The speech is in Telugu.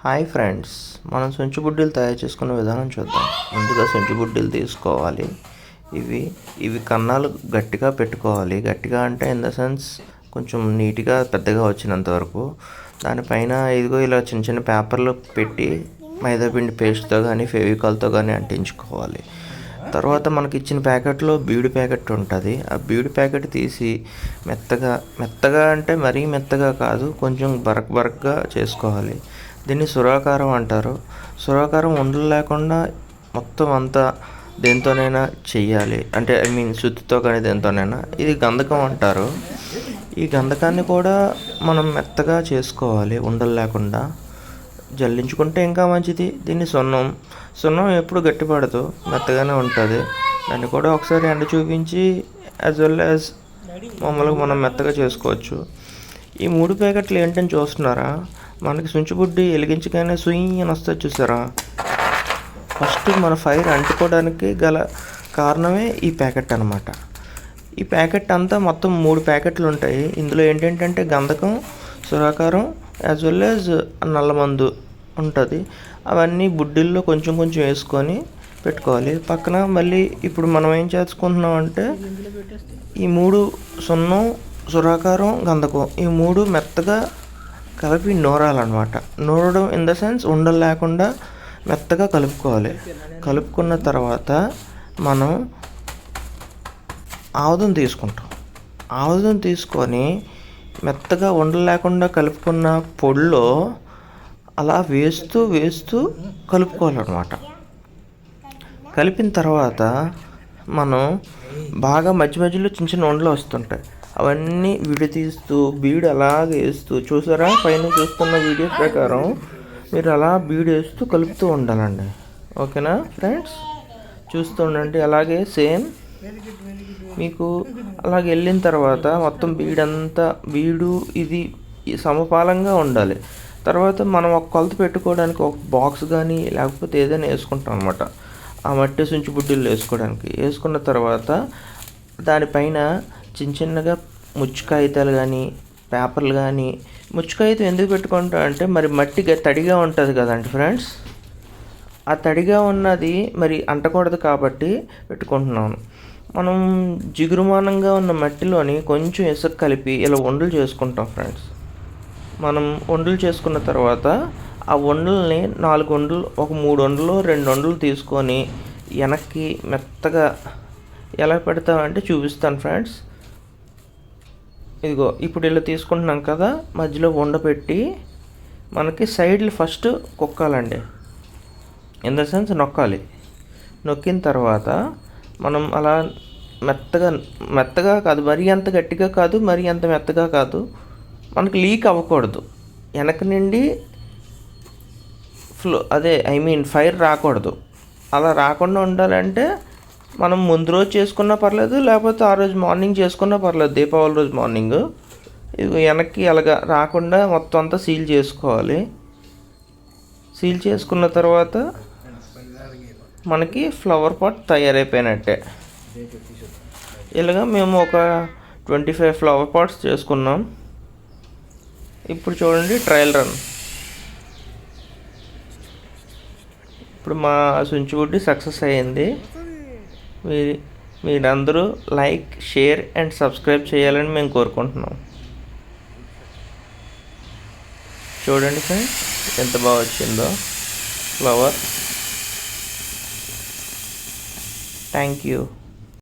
హాయ్ ఫ్రెండ్స్, మనం సంచి బుడ్డీలు తయారు చేసుకునే విధానం చూద్దాం. ముందుగా సంచి బుడ్డీలు తీసుకోవాలి. ఇవి ఇవి కన్నాలు గట్టిగా పెట్టుకోవాలి. గట్టిగా అంటే ఇన్ ద సెన్స్ కొంచెం నీట్గా పెద్దగా వచ్చినంత వరకు. దానిపైన ఇదిగో ఇలా చిన్న చిన్న పేపర్లు పెట్టి మైదాపిండి పేస్ట్తో కానీ ఫెవికాల్తో కానీ అంటించుకోవాలి. తర్వాత మనకి ఇచ్చిన ప్యాకెట్లో బీడు ప్యాకెట్ ఉంటుంది. ఆ బీడు ప్యాకెట్ తీసి మెత్తగా అంటే మరీ మెత్తగా కాదు, కొంచెం బరకగా చేసుకోవాలి. దీన్ని సురాకారం అంటారు. సురాకారం ఉండలు లేకుండా మొత్తం అంతా దేంతోనైనా చెయ్యాలి, అంటే సుత్తితో కానీ దేంతోనైనా. ఇది గంధకం అంటారు. ఈ గంధకాన్ని కూడా మనం మెత్తగా చేసుకోవాలి, ఉండలు లేకుండా. జల్లించుకుంటే ఇంకా మంచిది. దీన్ని సున్నం ఎప్పుడు గట్టిపడదు, మెత్తగానే ఉంటుంది. దాన్ని కూడా ఒకసారి ఎండ చూపించి యాజ్ వెల్ యాజ్ మామూలుగా మనం మెత్తగా చేసుకోవచ్చు. ఈ 3 ప్యాకెట్లు ఏంటని చూస్తున్నారా? మనకి సుంచుబుడ్డి వెలిగించగానే సుయ్యి అని వస్తుంది, చూసారా? ఫస్ట్ మన ఫైర్ అంటుకోవడానికి గల కారణమే ఈ ప్యాకెట్ అనమాట. ఈ ప్యాకెట్ అంతా మొత్తం 3 ప్యాకెట్లు ఉంటాయి. ఇందులో ఏంటంటే గంధకం, సురాకారం యాజ్ వెల్ యాజ్ నల్లమందు ఉంటుంది. అవన్నీ బుడ్డిల్లో కొంచెం కొంచెం వేసుకొని పెట్టుకోవాలి పక్కన. మళ్ళీ ఇప్పుడు మనం ఏం చేసుకుంటున్నాం అంటే ఈ 3 సున్నం, సురాకారం, గంధకం ఈ 3 మెత్తగా కలిపి నూరాలన్నమాట. నూరడం ఇన్ ద సెన్స్ ఉండలు లేకుండా మెత్తగా కలుపుకోవాలి. కలుపుకున్న తర్వాత మనం ఆముదం తీసుకుంటాం. ఆముదం తీసుకొని మెత్తగా ఉండలు లేకుండా కలుపుకున్న పొడిలో అలా వేస్తూ కలుపుకోవాలన్నమాట. కలిపిన తర్వాత మనం బాగా మధ్యలో చిన్న చిన్న ఉండలు వస్తుంటాయి. అవన్నీ విడతీస్తూ బీడు అలాగే వేస్తూ, చూసారా? పైన చూస్తున్న వీడియో ప్రకారం మీరు అలా బీడు వేస్తూ కలుపుతూ ఉండాలండి. ఓకేనా ఫ్రెండ్స్? చూస్తూ ఉండండి. అలాగే సేమ్ మీకు అలాగే వెళ్ళిన తర్వాత మొత్తం బీడు ఇది సమపాలంగా ఉండాలి. తర్వాత మనం ఒక కొలత పెట్టుకోవడానికి ఒక బాక్స్ కానీ లేకపోతే ఏదైనా వేసుకుంటాం అనమాట. ఆ మట్టి సుంచి బుడ్డీలు వేసుకున్న తర్వాత దానిపైన చిన్నగా ముచ్చుకాగితాలు కానీ పేపర్లు కానీ, ముచ్చుకాగితం ఎందుకు పెట్టుకుంటాం అంటే మరి మట్టిగా తడిగా ఉంటుంది కదండి ఫ్రెండ్స్. ఆ తడిగా ఉన్నది మరి అంటకూడదు కాబట్టి పెట్టుకుంటున్నాను. మనం జిగురుమానంగా ఉన్న మట్టిలోని కొంచెం ఇసుక కలిపి ఇలా ఉండలు చేసుకుంటాం ఫ్రెండ్స్. మనం ఉండలు చేసుకున్న తర్వాత ఆ ఉండల్ని 4 ఉండలు, ఒక 3 ఉండలు, 2 ఉండలు తీసుకొని వెనక్కి మెత్తగా ఎలా పెడతామంటే చూపిస్తాను ఫ్రెండ్స్. ఇదిగో ఇప్పుడు ఇలా తీసుకుంటున్నాం కదా, మధ్యలో ఉండ పెట్టి మనకి సైడ్లు ఫస్ట్ కొక్కాలండి. ఇన్ ద సెన్స్ నొక్కాలి. నొక్కిన తర్వాత మనం అలా మెత్తగా కాదు, మరీ అంత గట్టిగా కాదు, మరీ అంత మెత్తగా కాదు. మనకి లీక్ అవ్వకూడదు. వెనక నుండి ఫైర్ రాకూడదు. అలా రాకుండా ఉండాలంటే మనం ముందు రోజు చేసుకున్నా పర్లేదు, లేకపోతే ఆ రోజు మార్నింగ్ చేసుకున్నా పర్లేదు, దీపావళి రోజు మార్నింగ్. ఇది వెనక్కి అలాగా రాకుండా మొత్తం అంతా సీల్ చేసుకోవాలి. సీల్ చేసుకున్న తర్వాత మనకి ఫ్లవర్ పాట్ తయారైపోయినట్టే. ఇలాగా మేము ఒక 25 ఫ్లవర్ పాట్స్ చేసుకున్నాం. ఇప్పుడు చూడండి ట్రయల్ రన్. ఇప్పుడు మా సుంచుబుడ్డి సక్సెస్ అయ్యింది. మీరందరూ లైక్, షేర్ అండ్ సబ్స్క్రైబ్ చేయాలని మేము కోరుకుంటున్నాం. చూడండి ఫ్రెండ్స్ ఎంత బాగా వచ్చిందో ఫ్లవర్. Thank you.